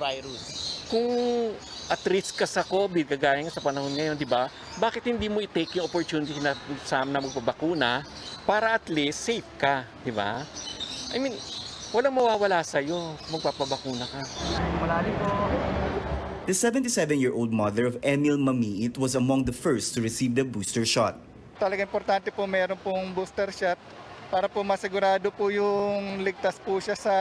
virus. Kung at risk ka sa COVID, kagaya nga sa panahon ngayon, di ba? Bakit hindi mo i-take yung opportunity na magpabakuna para at least safe ka, di ba? I mean, walang mawawala sa'yo, magpapabakuna ka. The 77-year-old mother of Emil Mamiit was among the first to receive the booster shot. Talaga importante po meron pong booster shot para po masigurado po yung ligtas po siya sa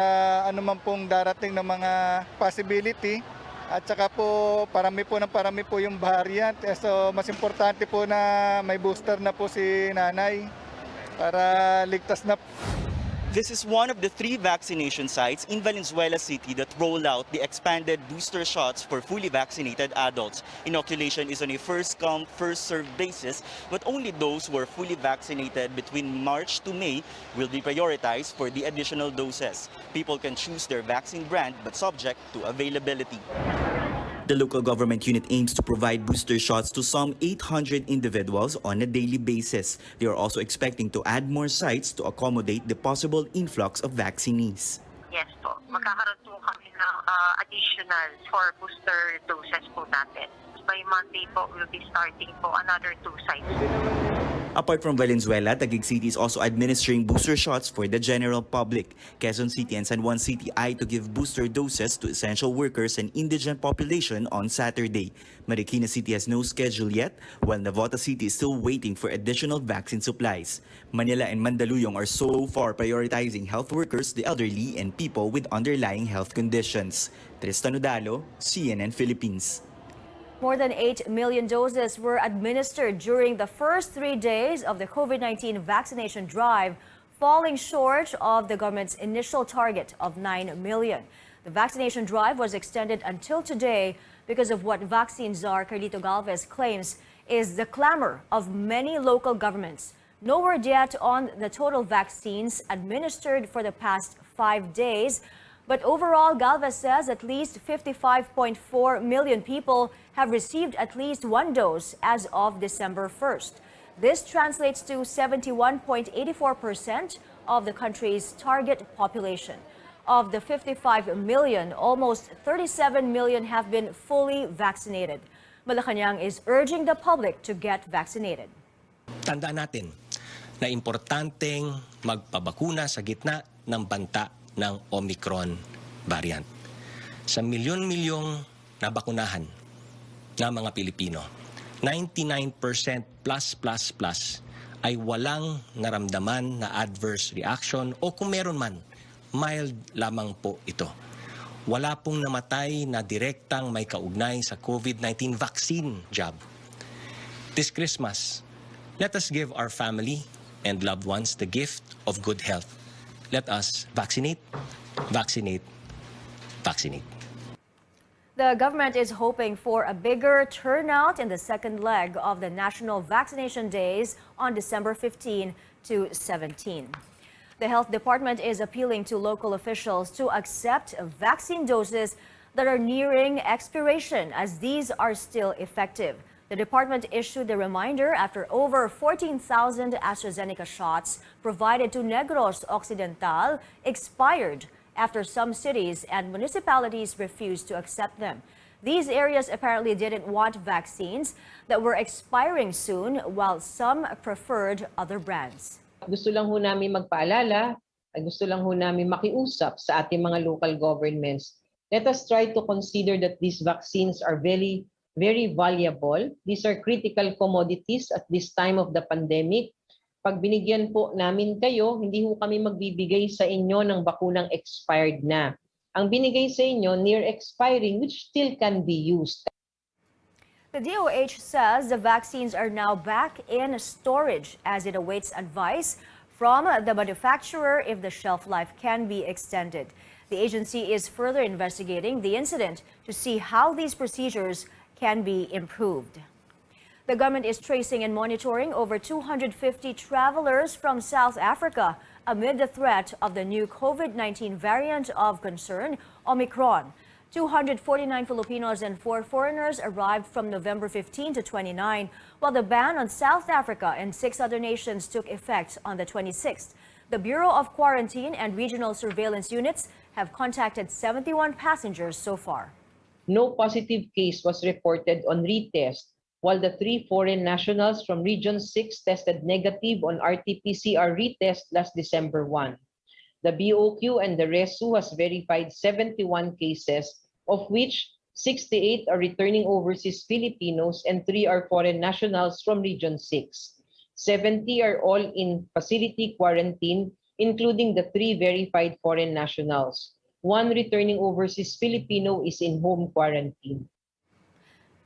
anuman pong darating na mga possibility. At saka po parami po yung variant. So mas importante po na may booster na po si nanay para ligtas na. This is one of the 3 vaccination sites in Valenzuela City that roll out the expanded booster shots for fully vaccinated adults. Inoculation is on a first-come, first-served basis, but only those who are fully vaccinated between March to May will be prioritized for the additional doses. People can choose their vaccine brand, but subject to availability. The local government unit aims to provide booster shots to some 800 individuals on a daily basis. They are also expecting to add more sites to accommodate the possible influx of vaccinees. Yes po, magkakaroon po kami ng additional for booster doses po natin. By Monday po, we'll be starting po another 2 sites. Apart from Valenzuela, Taguig City is also administering booster shots for the general public. Quezon City and San Juan City eye to give booster doses to essential workers and indigent population on Saturday. Marikina City has no schedule yet, while Navota City is still waiting for additional vaccine supplies. Manila and Mandaluyong are so far prioritizing health workers, the elderly, and people with underlying health conditions. Tristan Udalo, CNN Philippines. More than 8 million doses were administered during the first 3 days of the COVID-19 vaccination drive, falling short of the government's initial target of 9 million. The vaccination drive was extended until today because of what vaccine czar Carlito Galvez claims is the clamor of many local governments. No word yet on the total vaccines administered for the past 5 days. But overall, Galvez says at least 55.4 million people have received at least 1 dose as of December 1st. This translates to 71.84% of the country's target population. Of the 55 million, almost 37 million have been fully vaccinated. Malacanang is urging the public to get vaccinated. Tandaan natin na importanteng magpabakuna sa gitna ng banta ng Omicron variant. Sa milyon-milyong nabakunahan na mga Pilipino, 99% plus ay walang naramdaman na adverse reaction o kung meron man, mild lamang po ito. Wala pong namatay na direktang may kaugnay sa COVID-19 vaccine jab. This Christmas, let us give our family and loved ones the gift of good health. Let us vaccinate, vaccinate, vaccinate. The government is hoping for a bigger turnout in the second leg of the national vaccination days on December 15 to 17. The health department is appealing to local officials to accept vaccine doses that are nearing expiration, as these are still effective. The department issued a reminder after over 14,000 AstraZeneca shots provided to Negros Occidental expired after some cities and municipalities refused to accept them. These areas apparently didn't want vaccines that were expiring soon, while some preferred other brands. Gusto lang ho namin magpaalala, gusto lang ho namin makiusap sa ating mga local governments. Let us try to consider that these vaccines are very valuable. These are critical commodities at this time of the pandemic. Pag binigyan po namin kayo, hindi ho kami magbibigay sa inyo ng bakunang expired na. Ang binigay sa inyo, near expiring, which still can be used. The DOH says the vaccines are now back in storage as it awaits advice from the manufacturer if the shelf life can be extended. The agency is further investigating the incident to see how these procedures can be improved. The government is tracing and monitoring over 250 travelers from South Africa amid the threat of the new COVID-19 variant of concern, Omicron. 249 Filipinos and 4 foreigners arrived from November 15 to 29, while the ban on South Africa and 6 other nations took effect on the 26th. The Bureau of Quarantine and Regional Surveillance Units have contacted 71 passengers so far. No positive case was reported on retest, while the 3 foreign nationals from Region 6 tested negative on RT-PCR retest last December 1. The BOQ and the RESU has verified 71 cases, of which 68 are returning overseas Filipinos and 3 are foreign nationals from Region 6. 70 are all in facility quarantine, including the 3 verified foreign nationals. 1 returning overseas Filipino is in home quarantine.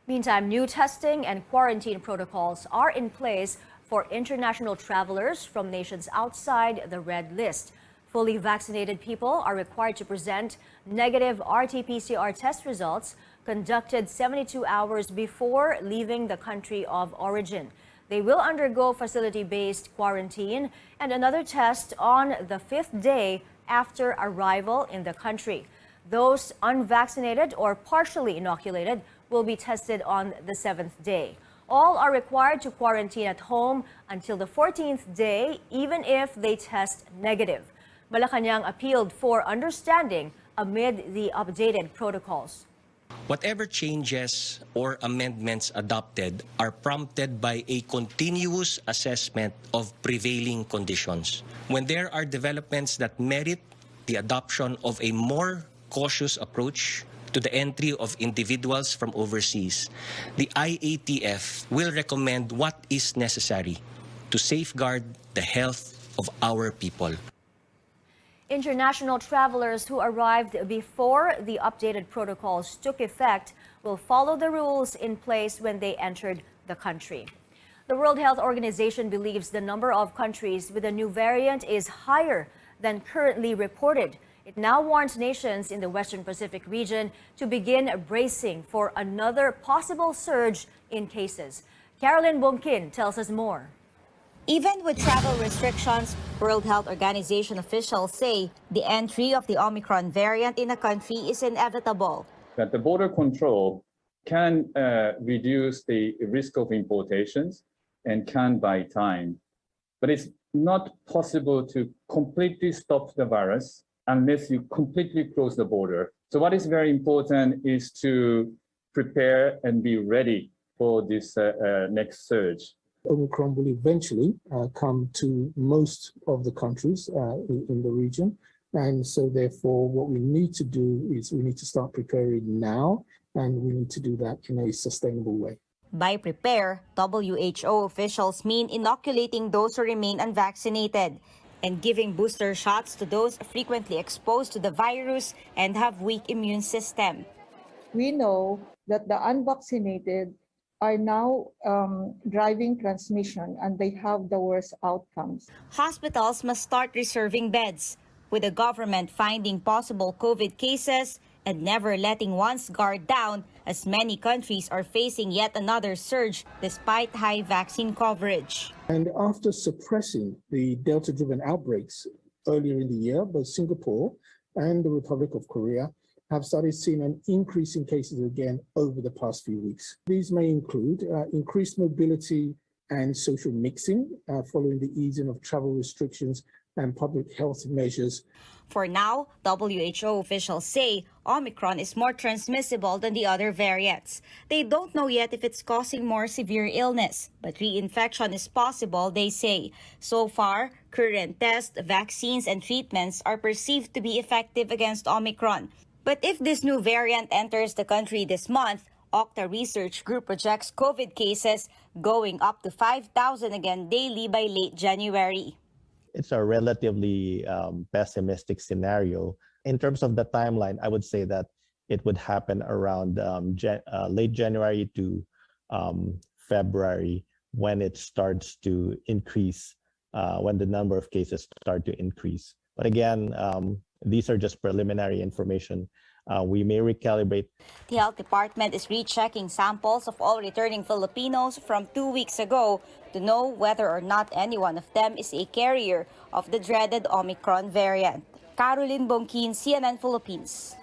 Meantime, new testing and quarantine protocols are in place for international travelers from nations outside the red list. Fully vaccinated people are required to present negative RT-PCR test results conducted 72 hours before leaving the country of origin. They will undergo facility-based quarantine and another test on the 5th day after arrival in the country. Those unvaccinated or partially inoculated will be tested on the 7th day. All are required to quarantine at home until the 14th day, even if they test negative. Malacanang appealed for understanding amid the updated protocols. Whatever changes or amendments adopted are prompted by a continuous assessment of prevailing conditions. When there are developments that merit the adoption of a more cautious approach to the entry of individuals from overseas, the IATF will recommend what is necessary to safeguard the health of our people. International travelers who arrived before the updated protocols took effect will follow the rules in place when they entered the country. The World Health Organization believes the number of countries with a new variant is higher than currently reported. It now warns nations in the Western Pacific region to begin bracing for another possible surge in cases. Carolyn Bonkin tells us more. Even with travel restrictions, World Health Organization officials say the entry of the Omicron variant in the country is inevitable. That the border control can reduce the risk of importations and can buy time. But it's not possible to completely stop the virus unless you completely close the border. So what is very important is to prepare and be ready for this next surge. Omicron will eventually come to most of the countries in the region. And so therefore, what we need to do is we need to start preparing now, and we need to do that in a sustainable way. By prepare, WHO officials mean inoculating those who remain unvaccinated and giving booster shots to those frequently exposed to the virus and have weak immune system. We know that the unvaccinated are now driving transmission, and they have the worst outcomes. Hospitals must start reserving beds, with the government finding possible COVID cases and never letting one's guard down, as many countries are facing yet another surge despite high vaccine coverage. And after suppressing the Delta-driven outbreaks earlier in the year, both Singapore and the Republic of Korea have started seeing an increase in cases again over the past few weeks. These may include increased mobility and social mixing following the easing of travel restrictions and public health measures. For now, WHO officials say Omicron is more transmissible than the other variants. They don't know yet if it's causing more severe illness, but reinfection is possible, they say. So far, current tests, vaccines, and treatments are perceived to be effective against Omicron. But if this new variant enters the country this month, Okta Research Group projects COVID cases going up to 5,000 again daily by late January. It's a relatively pessimistic scenario. In terms of the timeline, I would say that it would happen around late January to February, when it starts to increase, when the number of cases start to increase. But again, these are just preliminary information. We may recalibrate. The Health Department is rechecking samples of all returning Filipinos from 2 weeks ago to know whether or not any one of them is a carrier of the dreaded Omicron variant. Caroline Bonkin, CNN Philippines.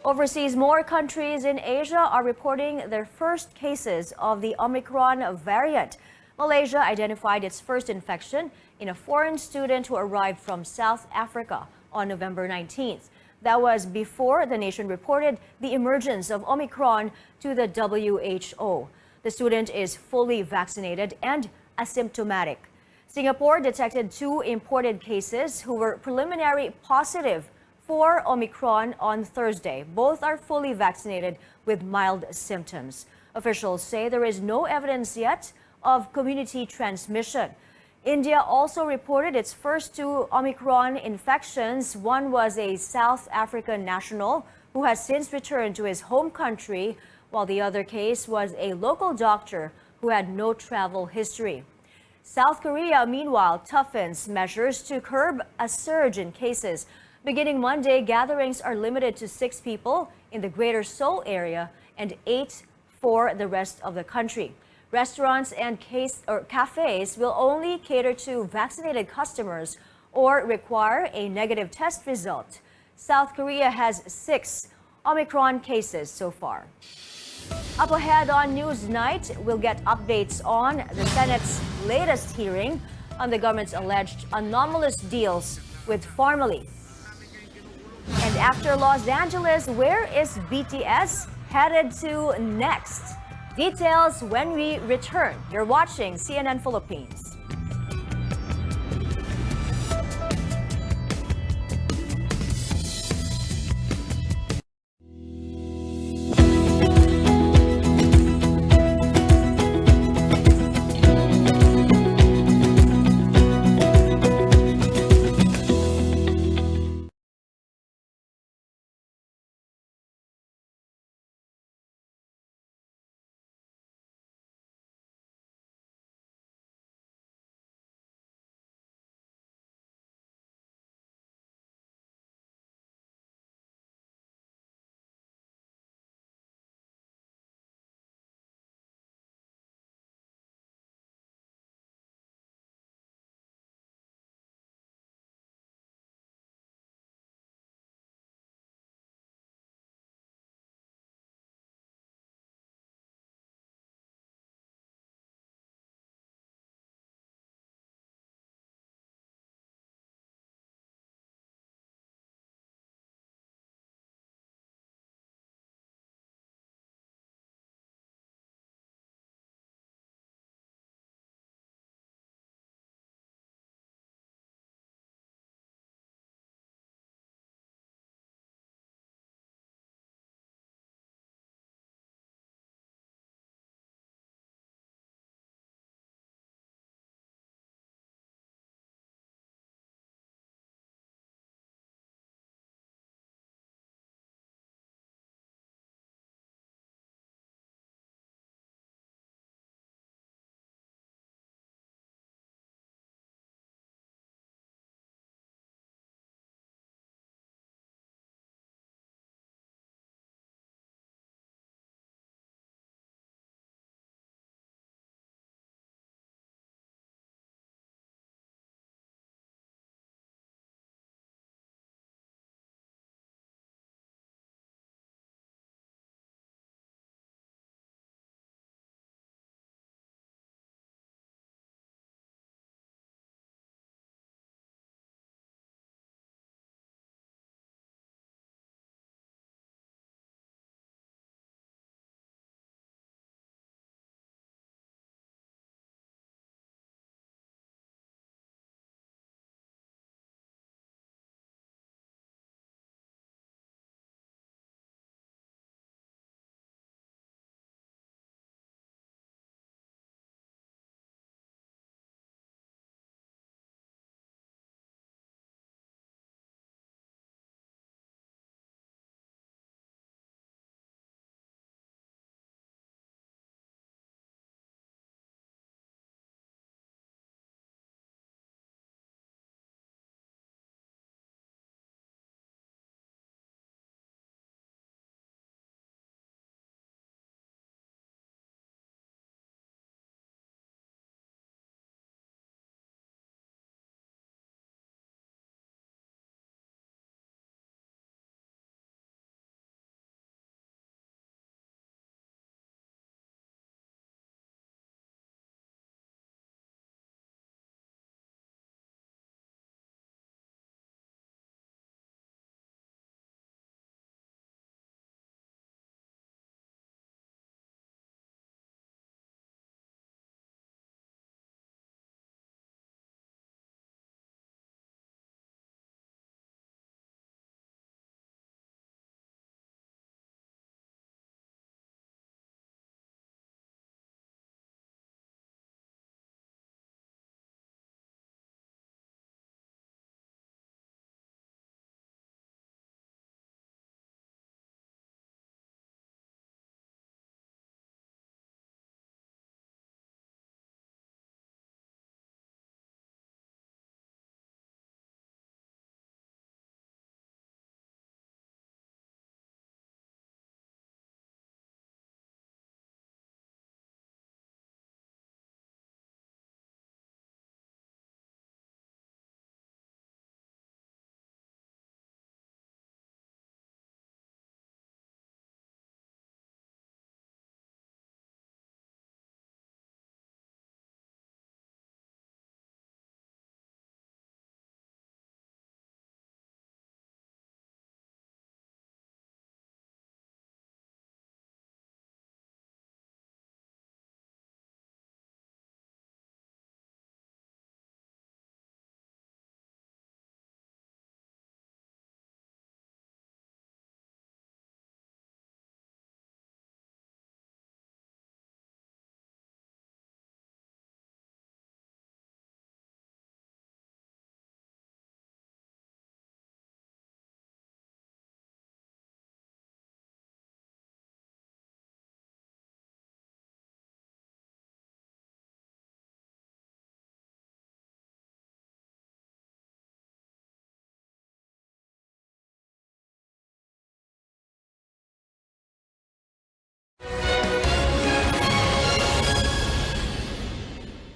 Overseas, more countries in Asia are reporting their first cases of the Omicron variant. Malaysia identified its first infection in a foreign student who arrived from South Africa on November 19th. That was before the nation reported the emergence of Omicron to the WHO. The student is fully vaccinated and asymptomatic. Singapore detected 2 imported cases who were preliminary positive for Omicron on Thursday. Both are fully vaccinated with mild symptoms. Officials say there is no evidence yet of community transmission. India also reported its first 2 Omicron infections. One was a South African national who has since returned to his home country, while the other case was a local doctor who had no travel history. South Korea, meanwhile, toughens measures to curb a surge in cases. Beginning Monday, gatherings are limited to 6 people in the Greater Seoul area and 8 for the rest of the country. Restaurants and cafes will only cater to vaccinated customers or require a negative test result. South Korea has 6 Omicron cases so far. Up ahead on Newsnight, we'll get updates on the Senate's latest hearing on the government's alleged anomalous deals with Pharmaly. And after Los Angeles, where is BTS headed to next? Details when we return. You're watching CNN Philippines.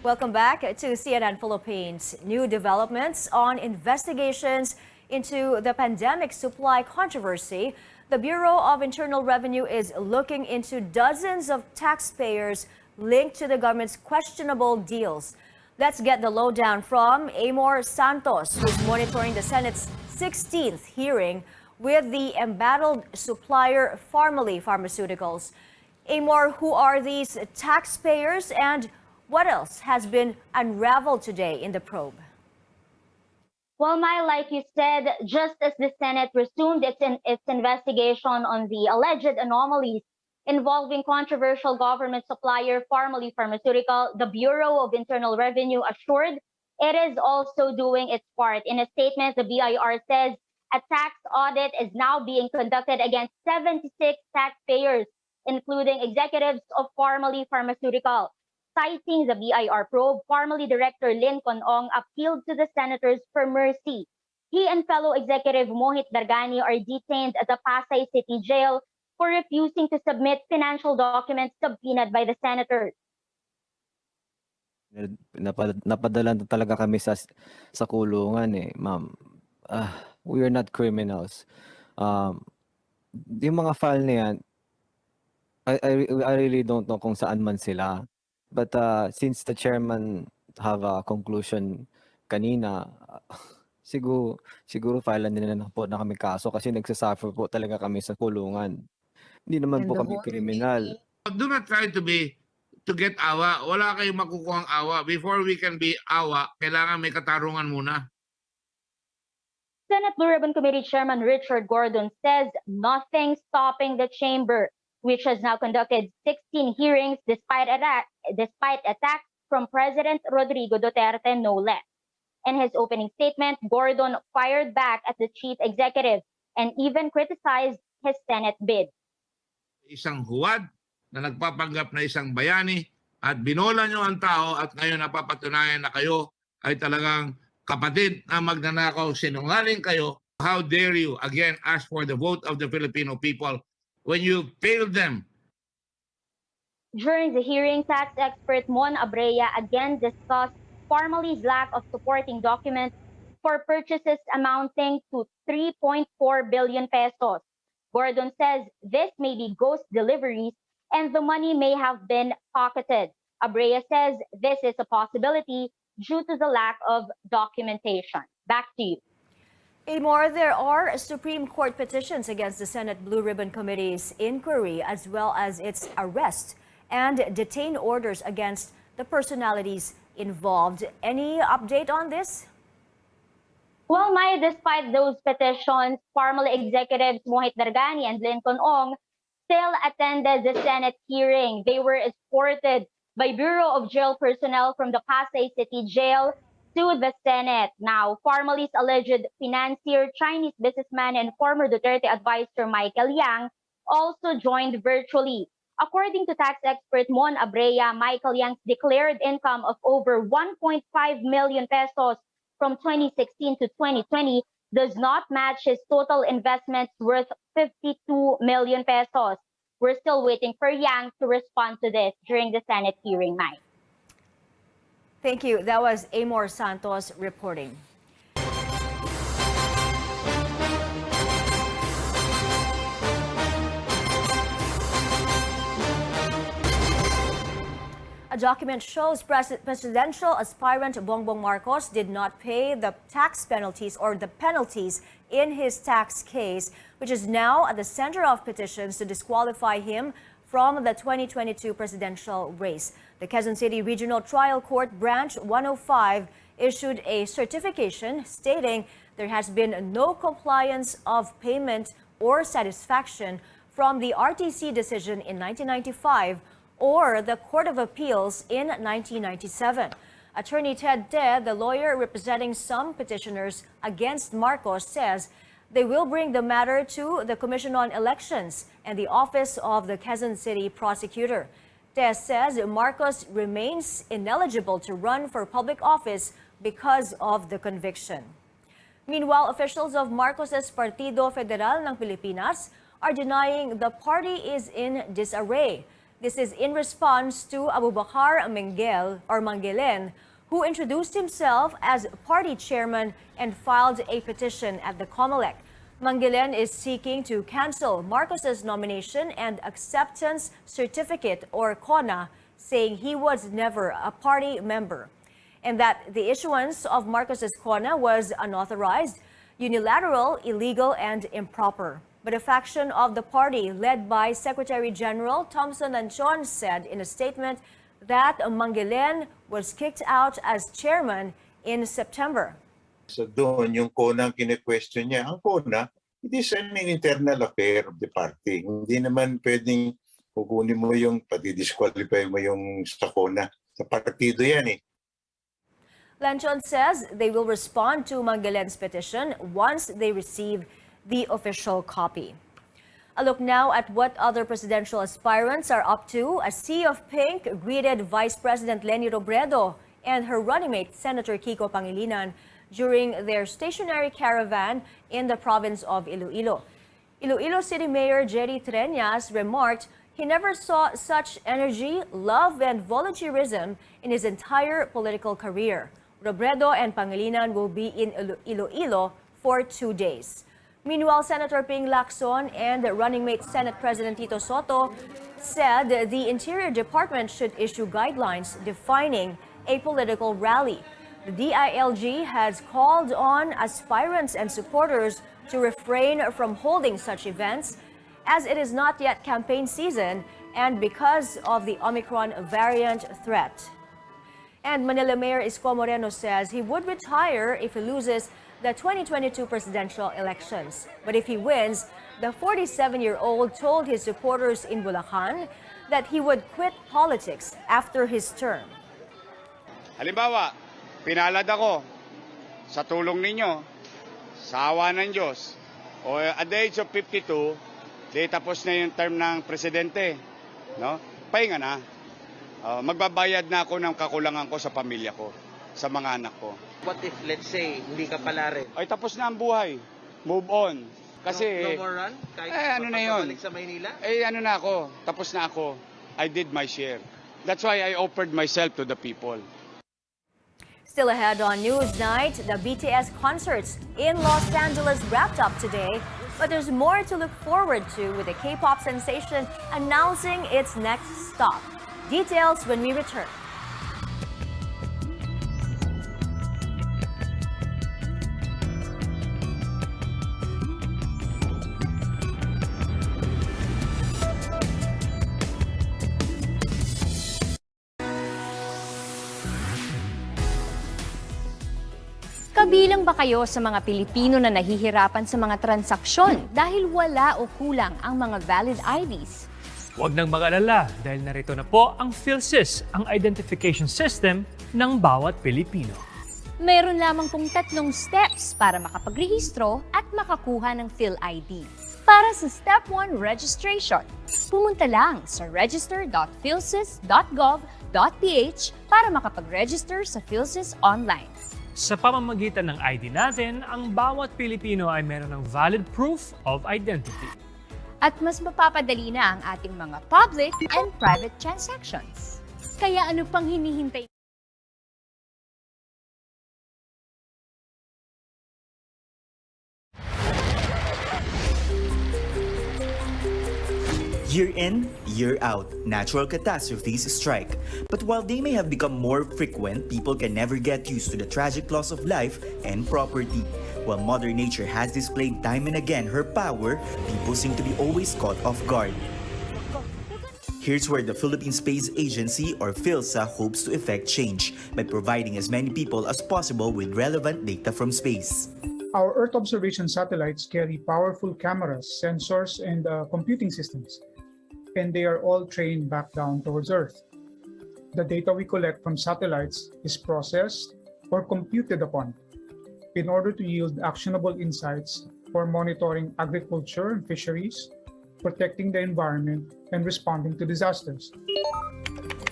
Welcome back to CNN Philippines. New developments on investigations into the pandemic supply controversy. The Bureau of Internal Revenue is looking into dozens of taxpayers linked to the government's questionable deals. Let's get the lowdown from Amor Santos, who's monitoring the Senate's 16th hearing with the embattled supplier Pharmally Pharmaceuticals. Amor, who are these taxpayers and what else has been unraveled today in the probe? Well, Mai, like you said, just as the Senate resumed its investigation on the alleged anomalies involving controversial government supplier Pharmally Pharmaceutical, the Bureau of Internal Revenue assured it is also doing its part. In a statement, the BIR says a tax audit is now being conducted against 76 taxpayers, including executives of Pharmally Pharmaceutical. Citing the BIR probe, Pharmally Director Lincoln Ong appealed to the senators for mercy. He and fellow executive Mohit Dargani are detained at the Pasay City Jail for refusing to submit financial documents subpoenaed by the senators. Napadala talaga kami sa kulungan eh, ma'am. We are not criminals. Yung mga file na yan, I really don't know kung saan man sila. But since the chairman have a conclusion kanina, siguro filean nila na po na kami kaso kasi nagsasuffer po talaga kami sa kulungan. Hindi naman po kami kriminal. Do not try to get awa. Wala kayong makukuha ang awa. Before we can be awa, kailangan may katarungan muna. Senate Blue Ribbon Committee Chairman Richard Gordon says nothing stopping the chamber, which has now conducted 16 hearings despite attacks from President Rodrigo Duterte, no less. In his opening statement, Gordon fired back at the chief executive and even criticized his Senate bid. Isang huwad na nagpapanggap na isang bayani at binola nyo ang tao at ngayon napapatunayan na kayo ay talagang kapatid na magnanakaw, sinungaling kayo. How dare you again ask for the vote of the Filipino people when you failed them? During the hearing, tax expert Mon Abrea again discussed Pharmally's lack of supporting documents for purchases amounting to 3.4 billion pesos. Gordon says this may be ghost deliveries and the money may have been pocketed. Abrea says this is a possibility due to the lack of documentation. Back to you. Amor, there are Supreme Court petitions against the Senate Blue Ribbon Committee's inquiry as well as its arrest and detain orders against the personalities involved. Any update on this? Well, Maya, despite those petitions, Pharmally executives Mohit Dargani and Lincoln Ong still attended the Senate hearing. They were escorted by Bureau of Jail personnel from the Pasay City Jail to the Senate. Now, Pharmally's alleged financier, Chinese businessman, and former Duterte advisor Michael Yang also joined virtually. According to tax expert Mon Abrea, Michael Yang's declared income of over 1.5 million pesos from 2016 to 2020 does not match his total investments worth 52 million pesos. We're still waiting for Yang to respond to this during the Senate hearing, Mike. Thank you. That was Amor Santos reporting. A document shows presidential aspirant Bongbong Marcos did not pay the tax penalties or the penalties in his tax case, which is now at the center of petitions to disqualify him from the 2022 presidential race. The Quezon City Regional Trial Court Branch 105 issued a certification stating there has been no compliance of payment or satisfaction from the RTC decision in 1995 or the Court of Appeals in 1997. Attorney Ted De, the lawyer representing some petitioners against Marcos, says they will bring the matter to the Commission on Elections and the Office of the Quezon City Prosecutor. De says Marcos remains ineligible to run for public office because of the conviction. Meanwhile, officials of Marcos's Partido Federal ng Pilipinas are denying the party is in disarray. This is in response to Abubakar Mangelen, who introduced himself as party chairman and filed a petition at the COMELEC. Mangelen is seeking to cancel Marcos's nomination and acceptance certificate, or CONA, saying he was never a party member, and that the issuance of Marcos's CONA was unauthorized, unilateral, illegal, and improper. But a faction of the party, led by Secretary General Thompson Lanchon, said in a statement that Mangelen was kicked out as chairman in September. So doon, yung CONA ang kine-question niya. Ang CONA, it is an internal affair of the party. Hindi naman pwedeng kukunin mo yung, pati-disqualify mo yung sa CONA. Sa partido yan eh. Lanchon says they will respond to Mangelen's petition once they receive the official copy. A look now at what other presidential aspirants are up to. A sea of pink greeted Vice President Leni Robredo and her running mate, Senator Kiko Pangilinan, during their stationary caravan in the province of Iloilo. Iloilo City Mayor Jerry Treñas remarked he never saw such energy, love, and volunteerism in his entire political career. Robredo and Pangilinan will be in Iloilo for 2 days. Meanwhile, Senator Ping Lacson and running mate Senate President Tito Soto said the Interior Department should issue guidelines defining a political rally. The DILG has called on aspirants and supporters to refrain from holding such events as it is not yet campaign season and because of the Omicron variant threat. And Manila Mayor Isko Moreno says he would retire if he loses the 2022 presidential elections. But if he wins, the 47-year-old told his supporters in Bulacan that he would quit politics after his term. Halimbawa, pinalad ako sa tulong ninyo, sa awa ng Diyos, o at the age of 52, di tapos na yung term ng presidente, no? Pahinga na. Magbabayad na ako ng kakulangan ko sa pamilya ko, sa mga anak ko. What if, let's say, hindi ka pala rin? Ay, tapos na ang buhay. Move on. Kasi, no more run? Kahit ano na yun? sa Maynila? Ano na ako, tapos na ako. I did my share. That's why I offered myself to the people. Still ahead on Newsnight, the BTS concerts in Los Angeles wrapped up today, but there's more to look forward to with the K-pop sensation announcing its next stop. Details when we return. Kabilang ba kayo sa mga Pilipino na nahihirapan sa mga transaksyon dahil wala o kulang ang mga valid IDs? Huwag nang mag-alala dahil narito na po ang PhilSys, ang identification system ng bawat Pilipino. Meron lamang pong 3 steps para makapagrehistro at makakuha ng PhilID. Para sa Step 1 registration, pumunta lang sa register.philsys.gov.ph para makapag-register sa PhilSys online. Sa pamamagitan ng ID natin, ang bawat Pilipino ay meron ng valid proof of identity. At mas mapapadali na ang ating mga public and private transactions. Kaya ano pang hinihintay? Year in, year out, natural catastrophes strike. But while they may have become more frequent, people can never get used to the tragic loss of life and property. While Mother Nature has displayed time and again her power, people seem to be always caught off guard. Here's where the Philippine Space Agency, or PhilSA, hopes to effect change by providing as many people as possible with relevant data from space. Our Earth observation satellites carry powerful cameras, sensors, and computing systems, and they are all trained back down towards Earth. The data we collect from satellites is processed or computed upon in order to yield actionable insights for monitoring agriculture and fisheries, protecting the environment, and responding to disasters.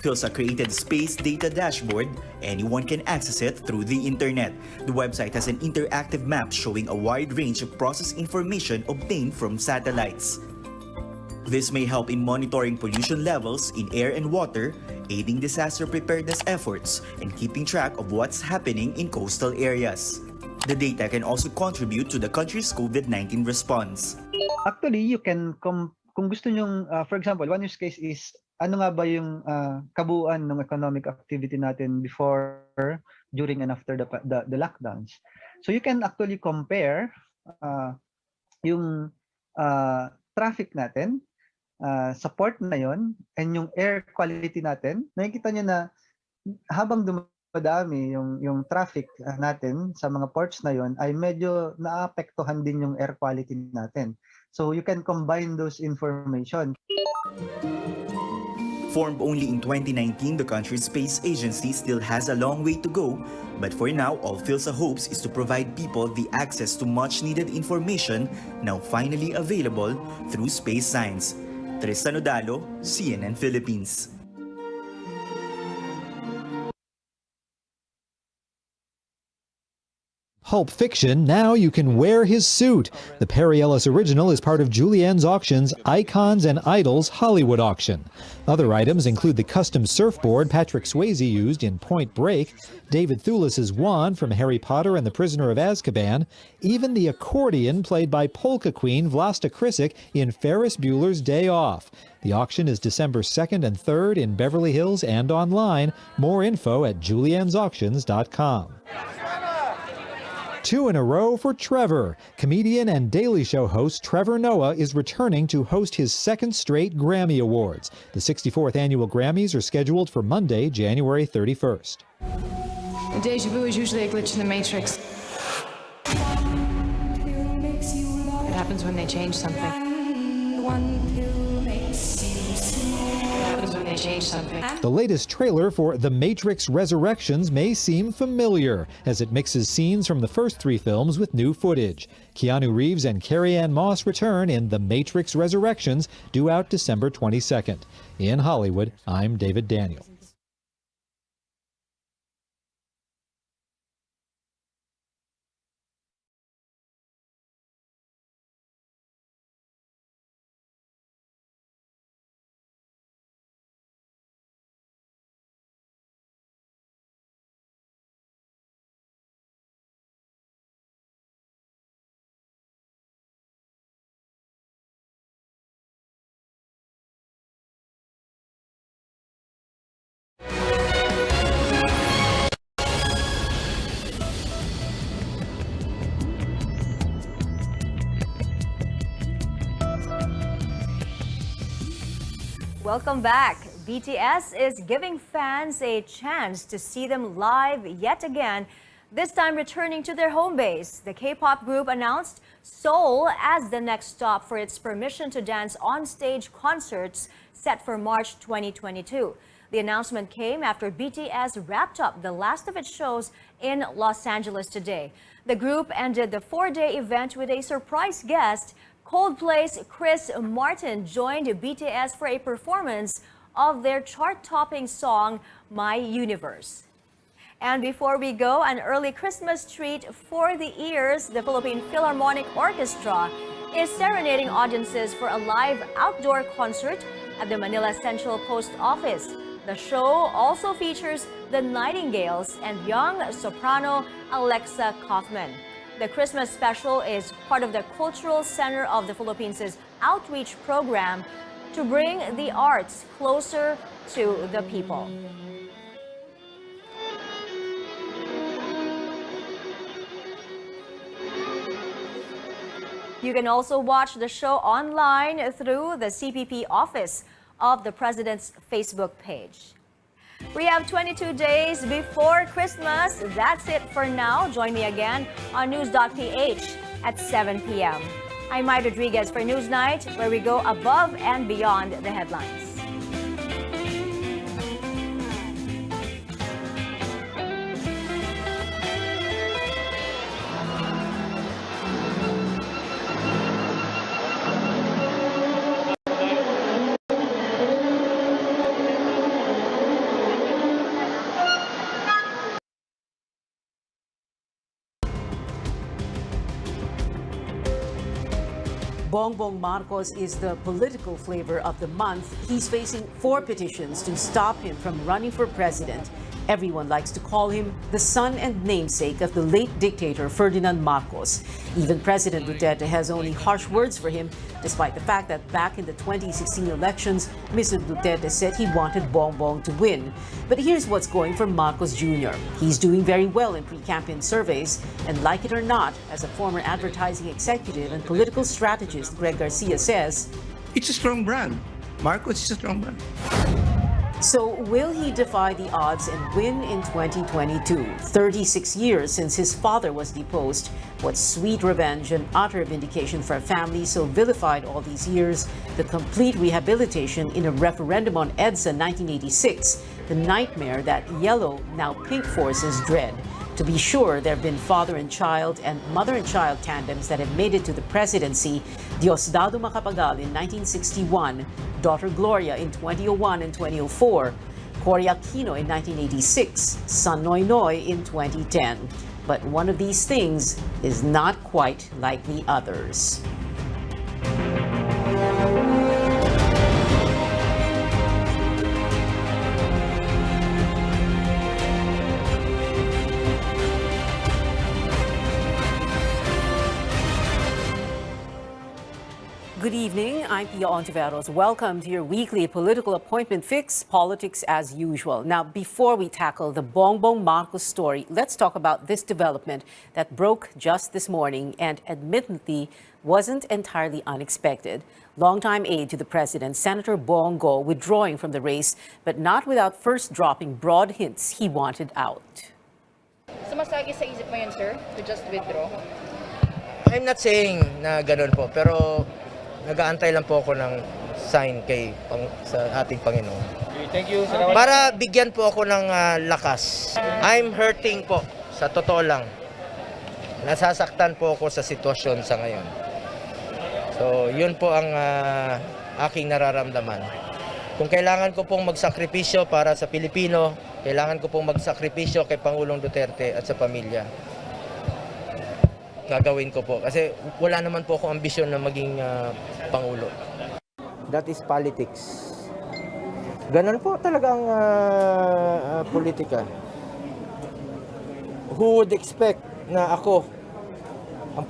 PhilSA created Space Data Dashboard. Anyone can access it through the internet. The website has an interactive map showing a wide range of process information obtained from satellites. This may help in monitoring pollution levels in air and water, aiding disaster preparedness efforts, and keeping track of what's happening in coastal areas. The data can also contribute to the country's COVID-19 response. Actually, you can, kung gusto nyong, for example, one use case is, ano nga ba yung kabuuan ng economic activity natin before, during, and after the lockdowns. So you can actually compare yung traffic natin sa port na yon and yung air quality natin. Nakikita nyo na habang dumadami yung traffic natin sa mga ports na yon ay medyo naapektuhan din yung air quality natin. So you can combine those information. Formed only in 2019, the country's space agency still has a long way to go. But for now, all PhilSA hopes is to provide people the access to much-needed information now finally available through space science. Tristan Odalo, CNN Philippines. Pulp Fiction, now you can wear his suit. The Perry Ellis original is part of Julienne's Auction's Icons and Idols Hollywood auction. Other items include the custom surfboard Patrick Swayze used in Point Break, David Thewlis's wand from Harry Potter and the Prisoner of Azkaban, even the accordion played by polka queen Vlasta Krisick in Ferris Bueller's Day Off. The auction is December 2nd and 3rd in Beverly Hills and online. More info at juliennesauctions.com. 2 in a row for Trevor. Comedian and Daily Show host Trevor Noah is returning to host his second straight Grammy Awards. The 64th annual Grammys are scheduled for Monday, January 31st. A deja vu is usually a glitch in the Matrix. It happens when they change something. The latest trailer for The Matrix Resurrections may seem familiar, as it mixes scenes from the first 3 films with new footage. Keanu Reeves and Carrie-Anne Moss return in The Matrix Resurrections, due out December 22nd. In Hollywood, I'm David Daniel. Welcome back. BTS is giving fans a chance to see them live yet again, this time returning to their home base. The K-pop group announced Seoul as the next stop for its Permission to Dance on-stage concerts set for March 2022. The announcement came after BTS wrapped up the last of its shows in Los Angeles today. The group ended the 4-day event with a surprise guest. Coldplay's Chris Martin joined BTS for a performance of their chart-topping song, My Universe. And before we go, an early Christmas treat for the ears. The Philippine Philharmonic Orchestra is serenading audiences for a live outdoor concert at the Manila Central Post Office. The show also features the Nightingales and young soprano Alexa Kaufman. The Christmas special is part of the Cultural Center of the Philippines' outreach program to bring the arts closer to the people. You can also watch the show online through the CPP office of the President's Facebook page. We have 22 days before Christmas. That's it for now. Join me again on News.ph at 7 p.m. I'm Mai Rodriguez for Newsnight, where we go above and beyond the headlines. Bongbong Marcos is the political flavor of the month. He's facing 4 petitions to stop him from running for president. Everyone likes to call him the son and namesake of the late dictator Ferdinand Marcos. Even President Duterte has only harsh words for him, despite the fact that back in the 2016 elections, Mr. Duterte said he wanted Bongbong to win. But here's what's going for Marcos Jr. He's doing very well in pre-campaign surveys, and like it or not, as a former advertising executive and political strategist Greg Garcia says, it's a strong brand. Marcos is a strong brand. So will he defy the odds and win in 2022? 36 years since his father was deposed. What sweet revenge and utter vindication for a family so vilified all these years. The complete rehabilitation in a referendum on EDSA 1986. The nightmare that yellow, now pink forces dread. To be sure, there have been father and child and mother and child tandems that have made it to the presidency. Diosdado Macapagal in 1961, daughter Gloria in 2001 and 2004, Cory Aquino in 1986, son Noynoy in 2010. But one of these things is not quite like the others. Good evening, I'm Pia Ontiveros. Welcome to your weekly political appointment fix, politics as usual. Now, before we tackle the Bongbong Marcos story, let's talk about this development that broke just this morning and admittedly wasn't entirely unexpected. Longtime aide to the president, Senator Bongo, withdrawing from the race, but not without first dropping broad hints he wanted out. Sumasagi sa isip mo yun, sir, to just withdraw? I'm not saying na ganun po, pero nag-aantay lang po ako ng sign sa ating Panginoon. Thank you, sir. Para bigyan po ako ng lakas. I'm hurting po, sa totoo lang. Nasasaktan po ako sa sitwasyon sa ngayon. So, yun po ang aking nararamdaman. Kung kailangan ko pong magsakripisyo para sa Pilipino, kailangan ko pong magsakripisyo kay Pangulong Duterte at sa pamilya. Gagawin ko po. Kasi wala naman po akong ambisyon na maging Pangulo. That is politics. Ganun po talagang politika. Who would expect na ako ang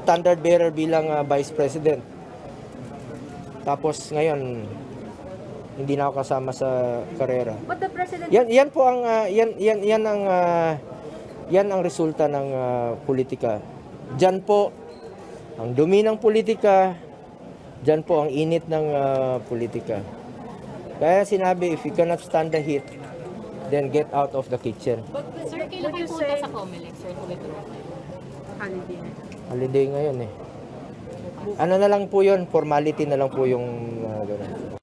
standard bearer bilang Vice President? Tapos ngayon, hindi na ako kasama sa karera. But the President... Yan po ang yan ang resulta ng politika. Diyan po ang dumi ng politika, diyan po ang init ng politika. Kaya sinabi, if you cannot stand the heat, then get out of the kitchen. But sir, kailan kayo punta sa COMELEC, sir, to withdraw? Holiday. Holiday ngayon eh. Ano na lang po yun, formality na lang po yung gano'n.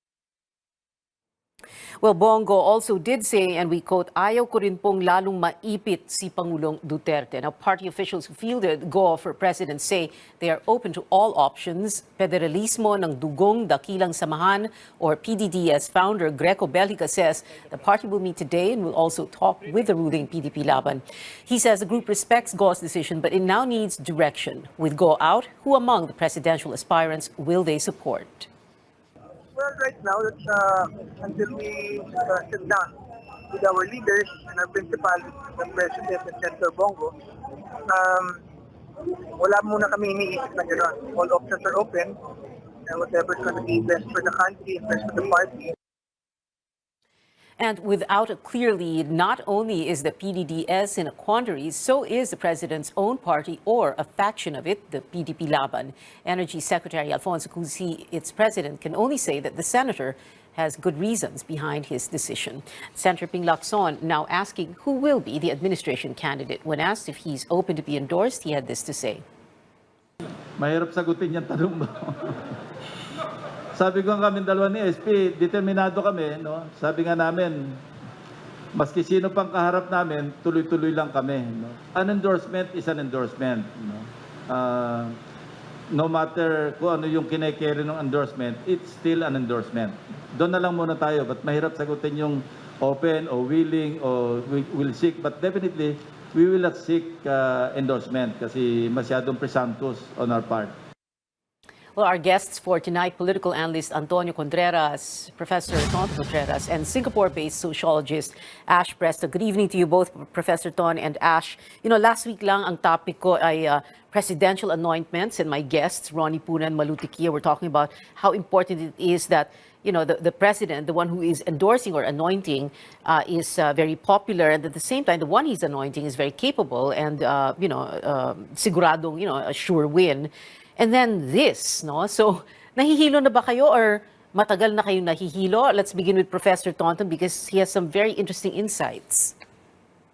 Well, Bongo also did say, and we quote, ayaw ko rin pong lalong maipit si Pangulong Duterte. Now, party officials who fielded Go for President say they are open to all options. Federalismo ng Dugong Dakilang Samahan, or PDDS founder Greco Bellica says the party will meet today and will also talk with the ruling PDP Laban. He says the group respects Go's decision, but it now needs direction. With Go out, who among the presidential aspirants will they support? Well, right now, that's until we sit down with our leaders and our principal, the President and Senator Bongo, wala muna kami iniisip na gano'n. All options are open, and whatever's going to be best for the country and best for the party. And without a clear lead, not only is the PDDS in a quandary, so is the president's own party or a faction of it, the PDP Laban. Energy Secretary Alfonso Cusi, its president, can only say that the senator has good reasons behind his decision. Senator Ping Lacson now asking who will be the administration candidate. When asked if he's open to be endorsed, he had this to say. Mahirap sagutin yung tanong mo. Sabi ko nga kami dalawa ni SP, determinado kami, no? Sabi nga namin, maski sino pang kaharap namin, tuloy-tuloy lang kami, no? An endorsement is an endorsement, no? No matter kung ano yung kine-carry ng endorsement, it's still an endorsement. Doon na lang muna tayo, but mahirap sagutin yung open or willing or will seek, but definitely we will not seek endorsement kasi masyadong presumptuous on our part. Well, our guests for tonight, political analyst Antonio Contreras, Professor Ton Contreras, and Singapore-based sociologist Ash Presto. Good evening to you both, Professor Ton and Ash. You know, last week lang ang topic ko ay presidential anointments, and my guests, Ronnie Puna and Malu Tiquia, were talking about how important it is that the president, the one who is endorsing or anointing, is very popular, and at the same time, the one he's anointing is very capable and, siguradong, a sure win. And then this, no? So, nahihilo na ba kayo or matagal na kayo nahihilo? Let's begin with Professor Tonton because he has some very interesting insights.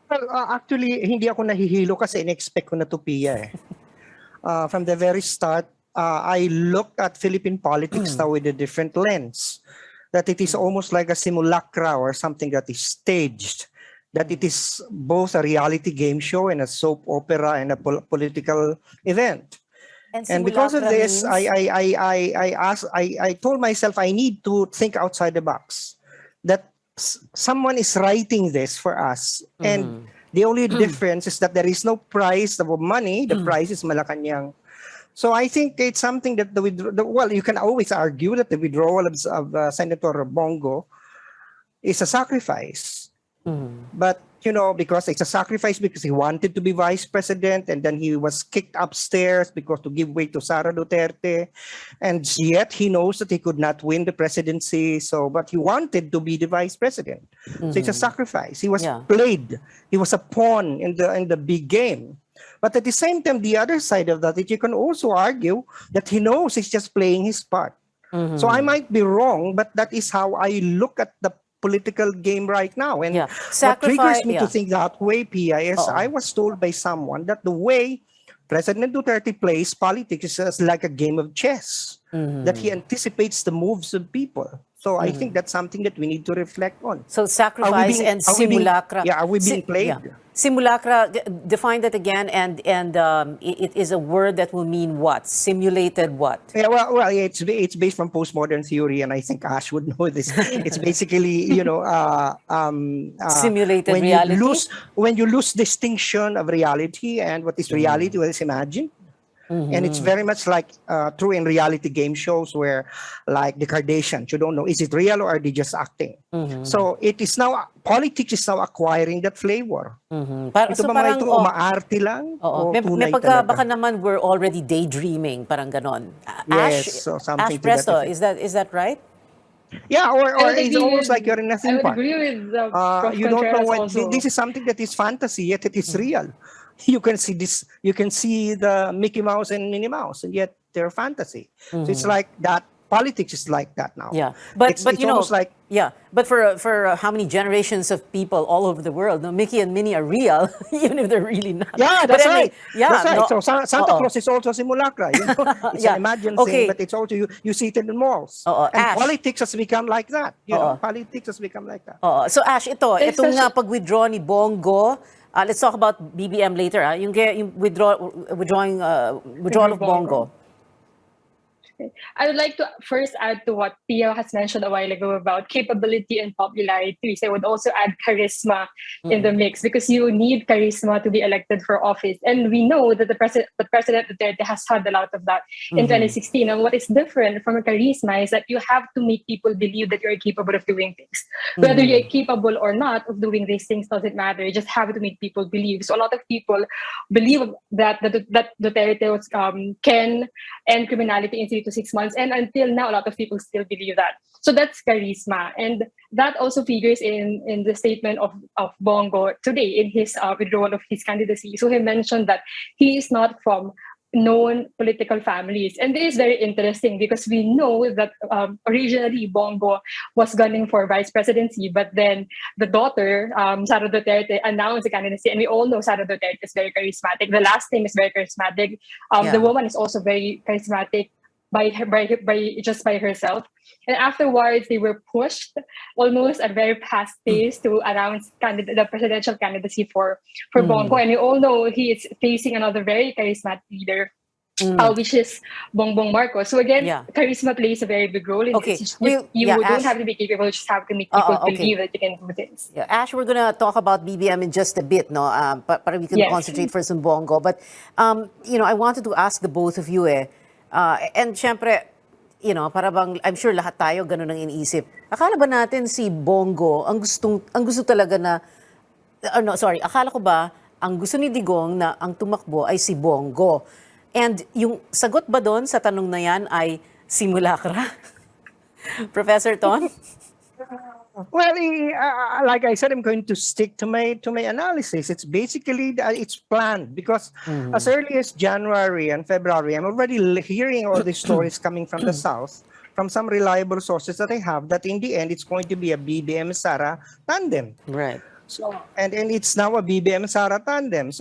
Well, actually, hindi ako nahihilo kasi in-expect ko na to Pia. From the very start, I looked at Philippine politics now with a different lens. That it is almost like a simulacra or something that is staged. That it is both a reality game show and a soap opera and a political event. And because of this, I told myself I need to think outside the box. That someone is writing this for us. And the only difference is that there is no price of money. The price is Malacanang. So I think it's something that you can always argue that the withdrawal of Senator Bongo is a sacrifice. But, because it's a sacrifice because he wanted to be vice president and then he was kicked upstairs because to give way to Sara Duterte. And yet he knows that he could not win the presidency. But he wanted to be the vice president. So it's a sacrifice. He was played. He was a pawn in the big game. But at the same time, the other side of that, you can also argue that he knows he's just playing his part. So I might be wrong, but that is how I look at the political game right now. And what triggers me to think that way, Pia, is I was told by someone that the way President Duterte plays politics is like a game of chess, that he anticipates the moves of people. So I think that's something that we need to reflect on. So sacrifice and simulacra. Are we being played? Yeah. Simulacra, define that again, and it is a word that will mean what? Simulated what? Yeah, well, it's based from postmodern theory, and I think Ash would know this. It's basically, simulated reality. When you lose distinction of reality and what is reality, what is imagined. And it's very much like true in reality game shows where, like the Kardashians, you don't know, is it real or are they just acting? So it is now, politics is now acquiring that flavor. Ito so ba mga ito, umaarte lang? O tunay talaga? Baka naman we're already daydreaming, parang ganon. Yes, so something Ash Presto, to is that right? Yeah, or it's almost like you're in a theme park. I would agree with Prof. You don't know what, also. this is something that is fantasy, yet it is real. You can see this, you can see the Mickey Mouse and Minnie Mouse, and yet they're fantasy. So it's like that. Politics is like that now. Yeah, but it's almost like but for how many generations of people all over the world, no, Mickey and Minnie are real, even if they're really not. Yeah, that's right. Yeah, that's right. no, So Santa Claus is also a simulacra. It's an imagined thing, but it's also you see it in the malls. And Ash. politics has become like that. Politics has become like that. So Ash, itong pag-withdraw ni Bongo. Let's talk about BBM later. Yung withdrawal of Bongo. I would like to first add to what Pia has mentioned a while ago about capability and popularity. So I would also add charisma in the mix because you need charisma to be elected for office. And we know that President Duterte has had a lot of that in 2016. And what is different from a charisma is that you have to make people believe that you're capable of doing things. Whether you're capable or not of doing these things doesn't matter. You just have to make people believe. So a lot of people believe that Duterte was, can end criminality in 3 to 6 months, and until now a lot of people still believe that. So that's charisma, and that also figures in the statement of Bongo today in his withdrawal of his candidacy. So he mentioned that he is not from known political families, and this is very interesting because we know that originally Bongo was gunning for vice presidency, but then the daughter Sara Duterte announced the candidacy, and we all know Sara Duterte is very charismatic. The last name is very charismatic. The woman is also very charismatic by herself. And afterwards, they were pushed almost at very fast pace to announce the presidential candidacy for Bongo. And we all know he is facing another very charismatic leader, which is Bongbong Marcos. So again, charisma plays a very big role in this. You don't Ash, have to be capable, you just have to make people believe that you can do things. Yeah, Ash, we're gonna talk about BBM in just a bit, no? But we can concentrate first on Bongo. But I wanted to ask the both of you, And syempre, para bang, I'm sure lahat tayo ganun ang iniisip. Akala ba natin si Bongo, ang gusto talaga na, akala ko ba, ang gusto ni Digong na ang tumakbo ay si Bongo. And yung sagot ba doon sa tanong na yan ay simulacra? Professor Ton? Well, like I said, I'm going to stick to my analysis. It's basically it's planned because as early as January and February, I'm already hearing all these stories coming from the south, from some reliable sources that I have, that in the end it's going to be a BBM Sara tandem. Right. So and it's now a BBM Sara tandem.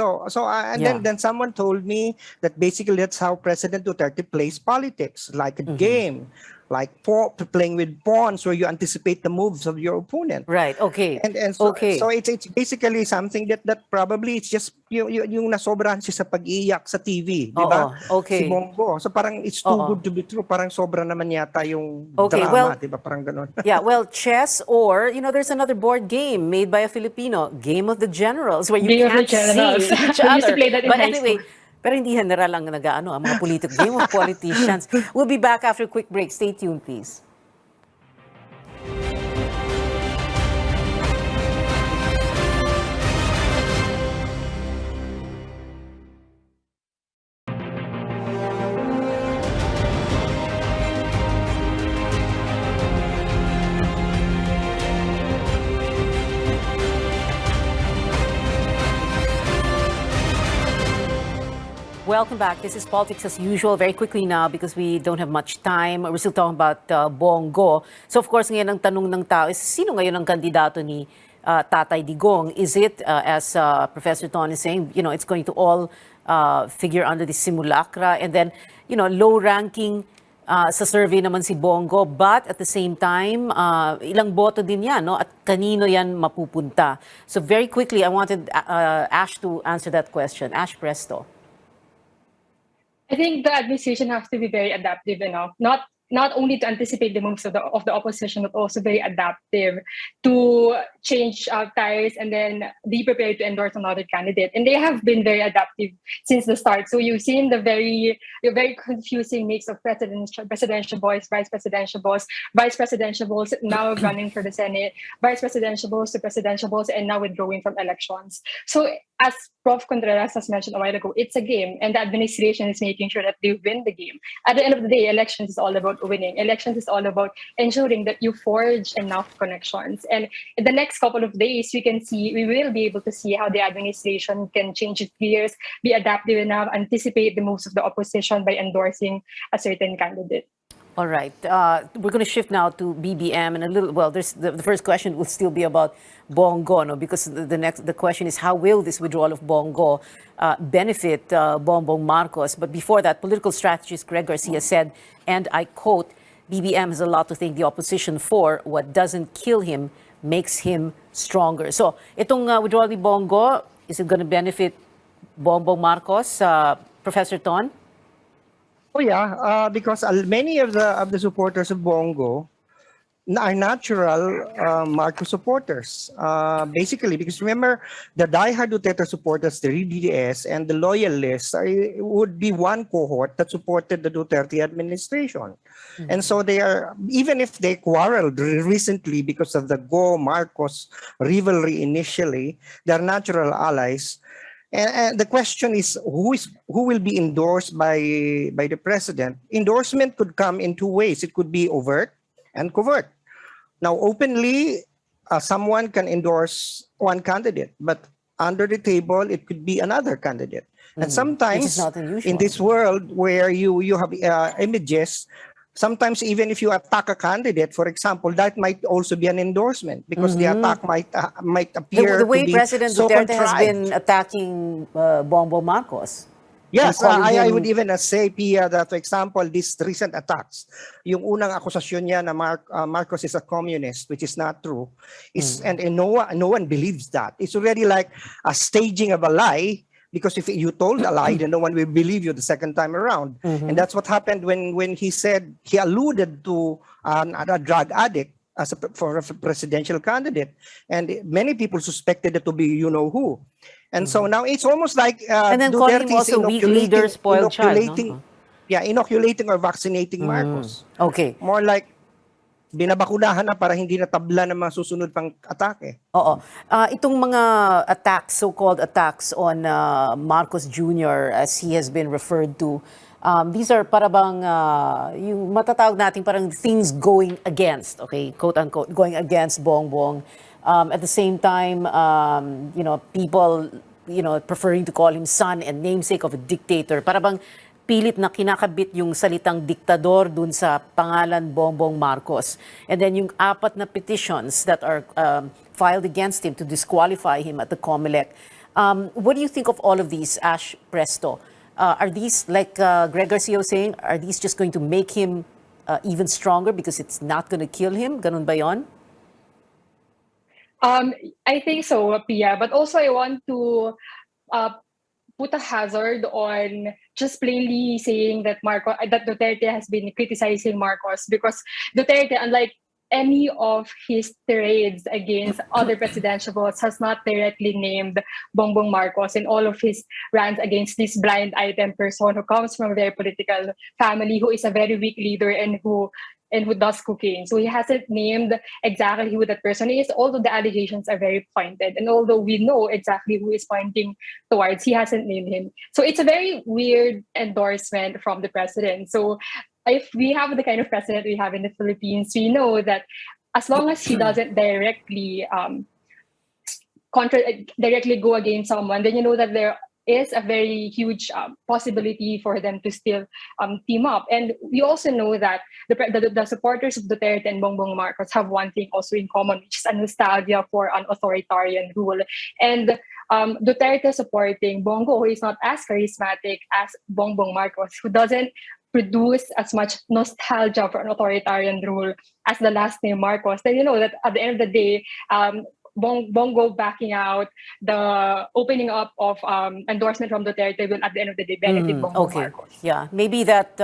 Then someone told me that basically that's how President Duterte plays politics, like a game. Like playing with pawns where you anticipate the moves of your opponent. Right, okay. So it's basically something that probably it's just yung nasobrahan siya sa pag-iyak sa TV, di ba? Okay. Si Bongo. So parang it's too good to be true. Parang sobra naman yata yung well, drama, di ba? Parang ganun. Yeah, well, chess or, there's another board game made by a Filipino, Game of the Generals, where you can't see each We used to other. play that in But high anyway, school. pero hindi general ang ang mga game of politicians. We'll be back after a quick break. Stay tuned, please. Welcome back. This is Politics as usual. Very quickly now because we don't have much time. We're still talking about Bongo. So of course, ngayon ang tanong ng tao is, sino ngayon ang kandidato ni Tatay Digong? Is it, as Professor Ton is saying, it's going to all figure under the simulacra, and then, low-ranking sa survey naman si Bongo, but at the same time, ilang boto din yan, no? At kanino yan mapupunta? So very quickly, I wanted Ash to answer that question. Ash, presto. I think the administration has to be very adaptive enough, not only to anticipate the moves of the opposition, but also very adaptive to change tires and then be prepared to endorse another candidate. And they have been very adaptive since the start. So you've seen the very confusing mix of presidential boys, vice presidential boys, now running for the Senate, vice presidential boys to presidential boys, and now withdrawing from elections. So as Prof. Contreras has mentioned a while ago, it's a game, and the administration is making sure that they win the game. At the end of the day, elections is all about winning. Elections is all about ensuring that you forge enough connections. And in the next couple of days, we will be able to see how the administration can change its gears, be adaptive enough, anticipate the moves of the opposition by endorsing a certain candidate. All right. We're going to shift now to BBM and the first question will still be about Bongo, no? Because the question is, how will this withdrawal of Bongo benefit Bongbong Marcos? But before that, political strategist Greg Garcia said, and I quote, BBM has a lot to thank the opposition for. What doesn't kill him makes him stronger. So, itong withdrawal ni Bongo, is it going to benefit Bongbong Marcos, Professor Ton? Oh yeah, because many of the supporters of Bongo are natural Marcos supporters. Basically, because remember, the diehard Duterte supporters, the DDS, and the loyalists would be one cohort that supported the Duterte administration. And so they are, even if they quarreled recently because of the Go Marcos rivalry initially, they're natural allies. And the question is, who will be endorsed by the president? Endorsement could come in two ways. It could be overt and covert. Now, openly, someone can endorse one candidate, but under the table, it could be another candidate. And sometimes, in this world where you have images, sometimes even if you attack a candidate, for example, that might also be an endorsement because the attack might appear the way to be President so Duterte contrived. has been attacking Bongbong Marcos. Yes, I would even say, Pia, that, for example, these recent attacks, yung unang akusasyon niya na Marcos is a communist, which is not true, and no one believes that. It's already like a staging of a lie, because if you told a lie, then no one will believe you the second time around. And that's what happened when he said, he alluded to a drug addict for a presidential candidate. And many people suspected it to be you-know-who. And so now it's almost like and then calling him also weak leader, spoiled child. No? inoculating or vaccinating Marcos. Okay. More like binabakunahan na para hindi natabla ng mga susunod pang atake. Oo. Itong mga attacks, so-called attacks on Marcos Jr. as he has been referred to, these are para bang yung matatawag natin parang things going against, okay, quote-unquote, going against Bongbong. At the same time, people, preferring to call him son and namesake of a dictator. Para bang pilit na kinakabit yung salitang diktador dun sa pangalan Bongbong Marcos. And then yung 4 na petitions that are filed against him to disqualify him at the COMELEC. What do you think of all of these, Ash Presto? Are these, like Greg Garcia was saying, are these just going to make him even stronger because it's not going to kill him? Ganun ba yun? I think so, Pia. But also I want to put a hazard on just plainly saying that that Duterte has been criticizing Marcos, because Duterte, unlike any of his tirades against other presidentiables, has not directly named Bongbong Marcos in all of his rants against this blind item person who comes from a very political family, who is a very weak leader and who does cocaine. So he hasn't named exactly who that person is, although the allegations are very pointed. And although we know exactly who is pointing towards, he hasn't named him. So it's a very weird endorsement from the president. So if we have the kind of president we have in the Philippines, we know that as long as he doesn't directly directly go against someone, then you know that there is a very huge possibility for them to still team up. And we also know that the supporters of Duterte and Bongbong Marcos have one thing also in common, which is a nostalgia for an authoritarian rule. And Duterte supporting Bongo, who is not as charismatic as Bongbong Marcos, who doesn't produce as much nostalgia for an authoritarian rule as the last name Marcos, then you know that at the end of the day, Bongo backing out, the opening up of endorsement from Duterte will at the end of the day benefit Bongo Marcos. Yeah, maybe that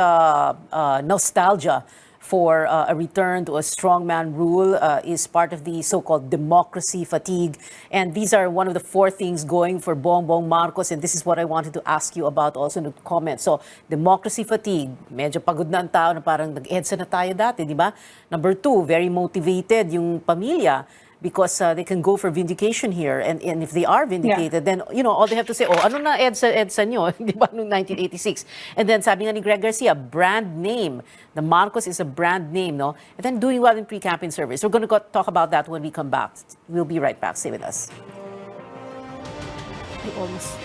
nostalgia for a return to a strongman rule is part of the so-called democracy fatigue. And these are one of the 4 things going for Bongbong Marcos. And this is what I wanted to ask you about also in the comments. So, democracy fatigue. Medyo pagod na ang tao na parang nag-EDSA na tayo dati, di ba? Number 2, very motivated yung pamilya, because they can go for vindication here. And if they are vindicated, then, all they have to say, ano na EDSA nyo? Di ba, noong 1986? And then, sabi nga ni Greg Garcia, brand name. The Marcos is a brand name, no? And then doing well in pre-campaign service. We're going to talk about that when we come back. We'll be right back. Stay with us. Almost.